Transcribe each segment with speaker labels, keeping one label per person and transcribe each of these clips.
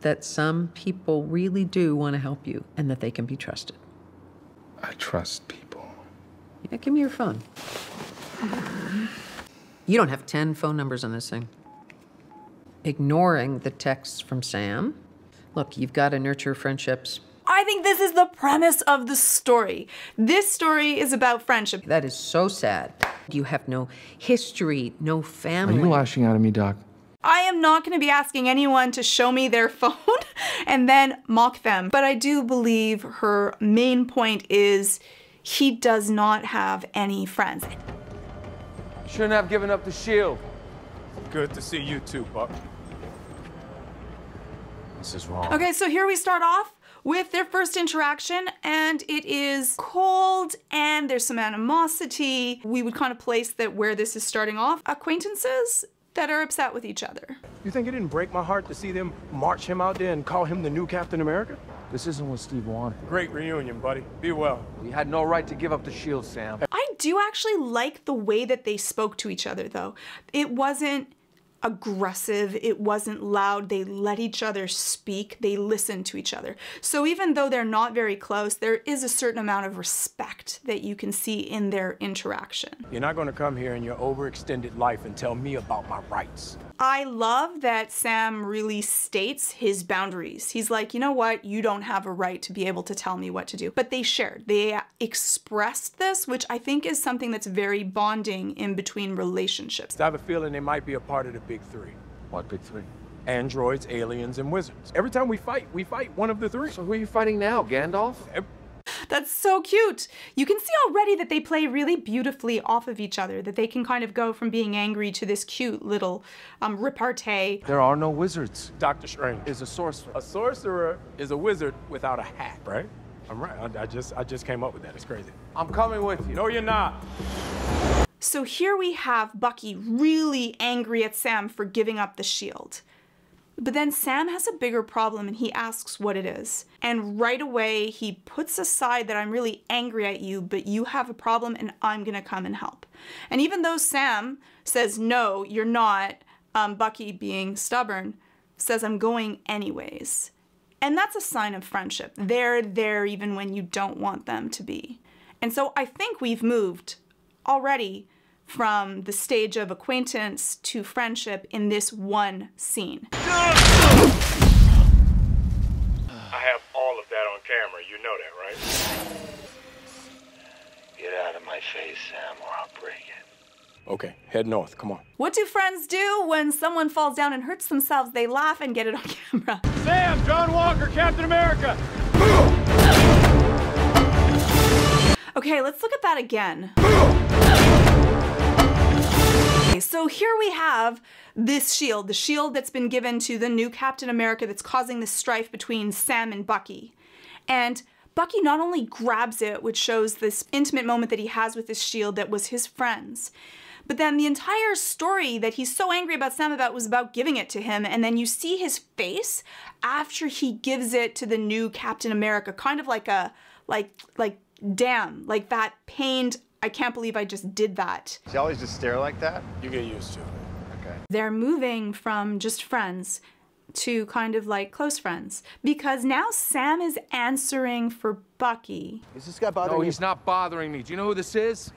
Speaker 1: that some people really do want to help you and that they can be trusted.
Speaker 2: I trust people.
Speaker 1: Yeah, give me your phone. You don't have 10 phone numbers on this thing. Ignoring the texts from Sam. Look, you've got to nurture friendships.
Speaker 3: I think this is the premise of the story. This story is about friendship.
Speaker 1: That is so sad. You have no history, no family.
Speaker 2: Are you lashing out at me, Doc?
Speaker 3: I am not going to be asking anyone to show me their phone and then mock them. But I do believe her main point is he does not have any friends.
Speaker 4: Shouldn't have given up the shield.
Speaker 5: Good to see you too, Buck.
Speaker 4: This is wrong.
Speaker 3: Okay, so here we start off with their first interaction, and it is cold and there's some animosity. We would kind of place that where this is starting off, acquaintances that are upset with each other.
Speaker 5: You think it didn't break my heart to see them march him out there and call him the new Captain America?
Speaker 4: This isn't what Steve wanted.
Speaker 5: Great reunion, buddy. Be well.
Speaker 4: You had no right to give up the shield, Sam.
Speaker 3: I do actually like the way that they spoke to each other, though. It wasn't aggressive, it wasn't loud, they let each other speak, they listened to each other. So even though they're not very close, there is a certain amount of respect that you can see in their interaction.
Speaker 5: You're not going to come here in your overextended life and tell me about my rights.
Speaker 3: I love that Sam really states his boundaries. He's like, you know what, you don't have a right to be able to tell me what to do. But they shared, they expressed this, which I think is something that's very bonding in between relationships.
Speaker 5: I have a feeling they might be a part of the big three.
Speaker 4: What big three?
Speaker 5: Androids, aliens, and wizards. Every time we fight one of the three.
Speaker 4: So who are you fighting now, Gandalf?
Speaker 3: That's so cute. You can see already that they play really beautifully off of each other, that they can kind of go from being angry to this cute little repartee.
Speaker 4: There are no wizards.
Speaker 5: Doctor Strange
Speaker 4: Is a sorcerer.
Speaker 5: A sorcerer is a wizard without a hat, right? I'm right. I just came up with that. It's crazy.
Speaker 4: I'm coming with you.
Speaker 5: No, you're not.
Speaker 3: So here we have Bucky really angry at Sam for giving up the shield. But then Sam has a bigger problem and he asks what it is. And right away he puts aside that I'm really angry at you, but you have a problem and I'm gonna come and help. And even though Sam says, no, you're not, Bucky, being stubborn, says I'm going anyways. And that's a sign of friendship. They're there even when you don't want them to be. And so I think we've moved already from the stage of acquaintance to friendship in this one scene.
Speaker 5: I have all of that on camera. You know that, right?
Speaker 6: Get out of my face, Sam, or I'll break it.
Speaker 5: Okay, head north. Come on.
Speaker 3: What do friends do when someone falls down and hurts themselves? They laugh and get it on camera.
Speaker 5: Sam, John Walker, Captain America.
Speaker 3: Okay, let's look at that again. So here we have this shield, the shield that's been given to the new Captain America that's causing this strife between Sam and Bucky. And Bucky not only grabs it, which shows this intimate moment that he has with this shield that was his friend's, but then the entire story that he's so angry about Sam about was about giving it to him. And then you see his face after he gives it to the new Captain America, kind of like a, damn, like that pained, I can't believe I just did that.
Speaker 7: Does he always just stare like that?
Speaker 5: You get used to it.
Speaker 7: Okay.
Speaker 3: They're moving from just friends to kind of like close friends because now Sam is answering for Bucky.
Speaker 7: Is this guy bothering you?
Speaker 4: No, he's not bothering me. Do you know who this is?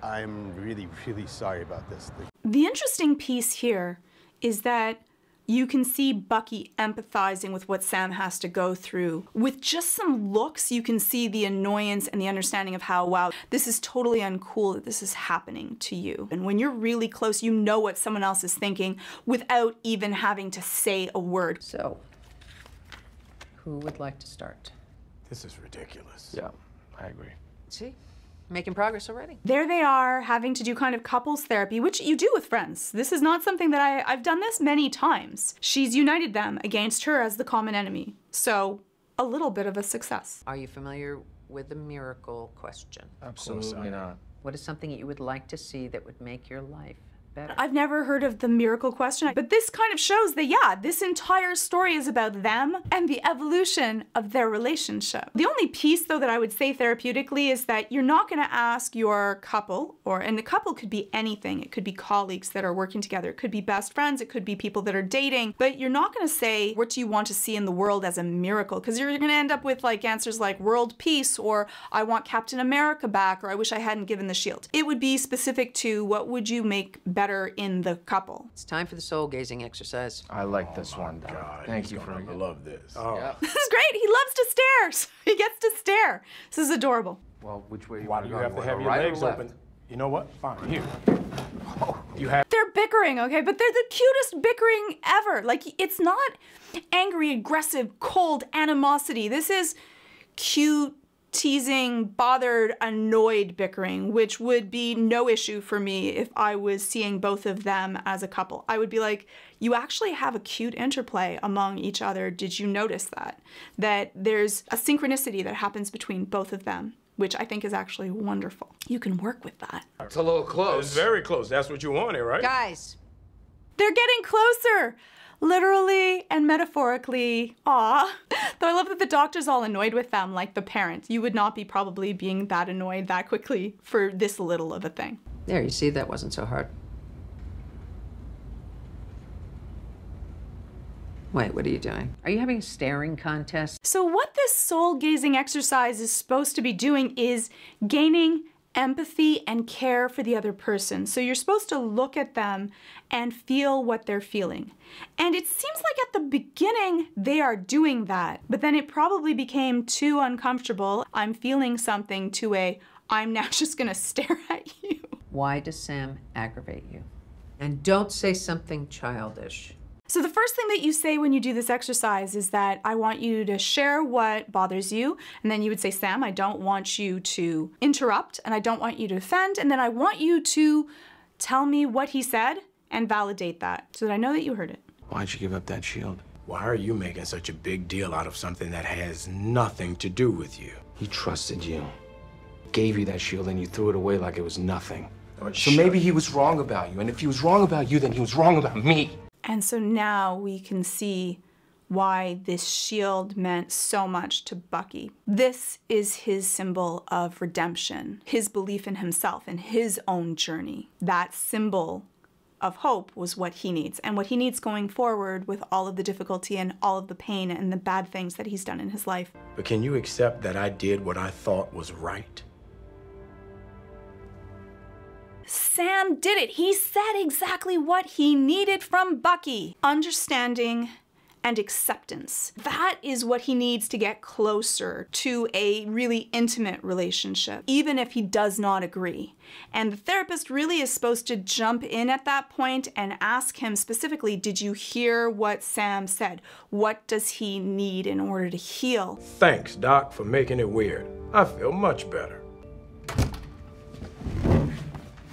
Speaker 7: I'm really, really sorry about this.
Speaker 3: The interesting piece here is that you can see Bucky empathizing with what Sam has to go through. With just some looks, you can see the annoyance and the understanding of how, wow, this is totally uncool that this is happening to you. And when you're really close, you know what someone else is thinking without even having to say a word.
Speaker 1: So, who would like to start?
Speaker 5: This is ridiculous.
Speaker 4: Yeah, I agree.
Speaker 1: See? Making progress already.
Speaker 3: There they are, having to do kind of couples therapy, which you do with friends. This is not something that I've done this many times. She's united them against her as the common enemy. So, a little bit of a success.
Speaker 1: Are you familiar with the miracle question?
Speaker 4: Absolutely not.
Speaker 1: What is something that you would like to see that would make your life better.
Speaker 3: I've never heard of the miracle question, but this kind of shows that, yeah, this entire story is about them and the evolution of their relationship. The only piece, though, that I would say therapeutically is that you're not going to ask your couple, and the couple could be anything. It could be colleagues that are working together. It could be best friends. It could be people that are dating. But you're not going to say, what do you want to see in the world as a miracle? Because you're going to end up with like answers like world peace, or I want Captain America back, or I wish I hadn't given the shield. It would be specific to what would you make better in the couple.
Speaker 8: It's time for the soul-gazing exercise.
Speaker 2: I like this one, Doc.
Speaker 5: God,
Speaker 2: Thank
Speaker 5: he's
Speaker 2: you for
Speaker 5: gonna love this.
Speaker 3: This is great. He loves to stare. He gets to stare. This is adorable.
Speaker 2: Well, which way
Speaker 5: Why do you have to have your
Speaker 2: right or
Speaker 5: legs
Speaker 2: left?
Speaker 5: open? You know what? Fine. Here. Oh, you have.
Speaker 3: They're bickering, okay? But they're the cutest bickering ever. Like, it's not angry, aggressive, cold animosity. This is cute, teasing, bothered, annoyed bickering, which would be no issue for me if I was seeing both of them as a couple. I would be like, you actually have a cute interplay among each other. Did you notice that? That there's a synchronicity that happens between both of them, which I think is actually wonderful. You can work with that.
Speaker 2: It's a little close.
Speaker 5: It's very close. That's what you wanted, right?
Speaker 8: Guys,
Speaker 3: They're getting closer, literally and metaphorically. Aw. Though I love that the doctor's all annoyed with them, like the parents. You would not be probably being that annoyed that quickly for this little of a thing.
Speaker 8: there, you see, that wasn't so hard. Wait, what are you doing?
Speaker 1: Are you having a staring contest?
Speaker 3: So what this soul-gazing exercise is supposed to be doing is gaining empathy and care for the other person. So you're supposed to look at them and feel what they're feeling. And it seems like at the beginning they are doing that, but then it probably became too uncomfortable. I'm feeling something to a, I'm now just gonna stare at you.
Speaker 1: Why does Sam aggravate you?
Speaker 8: And don't say something childish.
Speaker 3: So the first thing that you say when you do this exercise is that I want you to share what bothers you. And then you would say, Sam, I don't want you to interrupt and I don't want you to offend. And then I want you to tell me what he said and validate that so that I know that you heard it.
Speaker 2: Why'd you give up that shield?
Speaker 5: Why are you making such a big deal out of something that has nothing to do with you?
Speaker 2: He trusted you. Gave you that shield and you threw it away like it was nothing.
Speaker 5: Oh,
Speaker 2: So maybe he was wrong about you. And if he was wrong about you, then he was wrong about me.
Speaker 3: And so now we can see why this shield meant so much to Bucky. This is his symbol of redemption, his belief in himself and his own journey. That symbol of hope was what he needs, and what he needs going forward with all of the difficulty and all of the pain and the bad things that he's done in his life.
Speaker 5: But can you accept that I did what I thought was right?
Speaker 3: Sam did it. He said exactly what he needed from Bucky. Understanding and acceptance. That is what he needs to get closer to a really intimate relationship, even if he does not agree. And the therapist really is supposed to jump in at that point and ask him specifically, did you hear what Sam said? What does he need in order to heal?
Speaker 5: Thanks, Doc, for making it weird. I feel much better.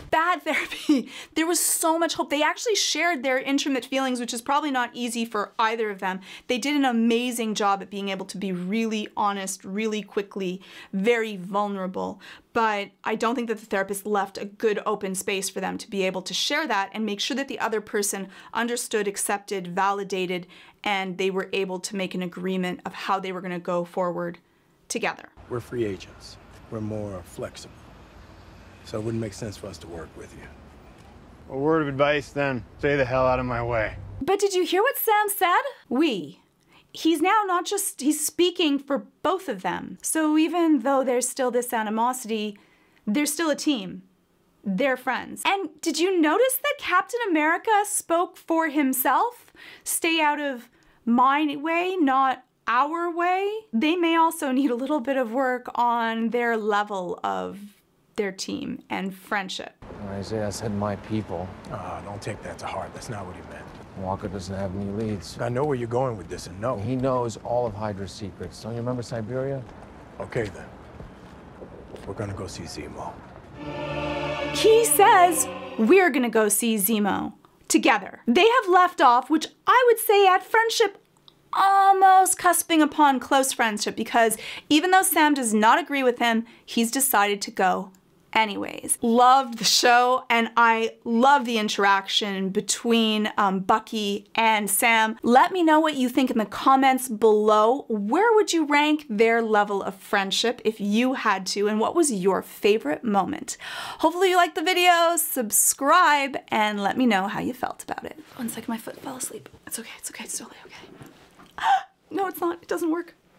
Speaker 3: Bad therapy. There was so much hope. They actually shared their intimate feelings, which is probably not easy for either of them. They did an amazing job at being able to be really honest, really quickly, very vulnerable. But I don't think that the therapist left a good open space for them to be able to share that and make sure that the other person understood, accepted, validated, and they were able to make an agreement of how they were going to go forward together.
Speaker 5: We're free agents. We're more flexible. So it wouldn't make sense for us to work with you.
Speaker 9: A word of advice, then. Stay the hell out of my way.
Speaker 3: But did you hear what Sam said? We. He's now not just, he's speaking for both of them. So even though there's still this animosity, they're still a team. They're friends. And did you notice that Captain America spoke for himself? Stay out of my way, not our way. They may also need a little bit of work on their level of their team and friendship.
Speaker 2: Isaiah said my people.
Speaker 5: Don't take that to heart. That's not what he meant.
Speaker 2: Walker doesn't have any leads.
Speaker 5: I know where you're going with this, and no.
Speaker 2: He knows all of Hydra's secrets. Don't you remember Siberia?
Speaker 5: Okay, then. We're gonna go see Zemo.
Speaker 3: He says we're gonna go see Zemo together. They have left off, which I would say at friendship, almost cusping upon close friendship, because even though Sam does not agree with him, he's decided to go Anyways, loved the show, and I love the interaction between Bucky and Sam. Let me know what you think in the comments below. Where would you rank their level of friendship if you had to, and what was your favorite moment? Hopefully you liked the video, subscribe, and let me know how you felt about it. 1 second, my foot fell asleep. It's okay, it's totally okay. No, it's not, it doesn't work.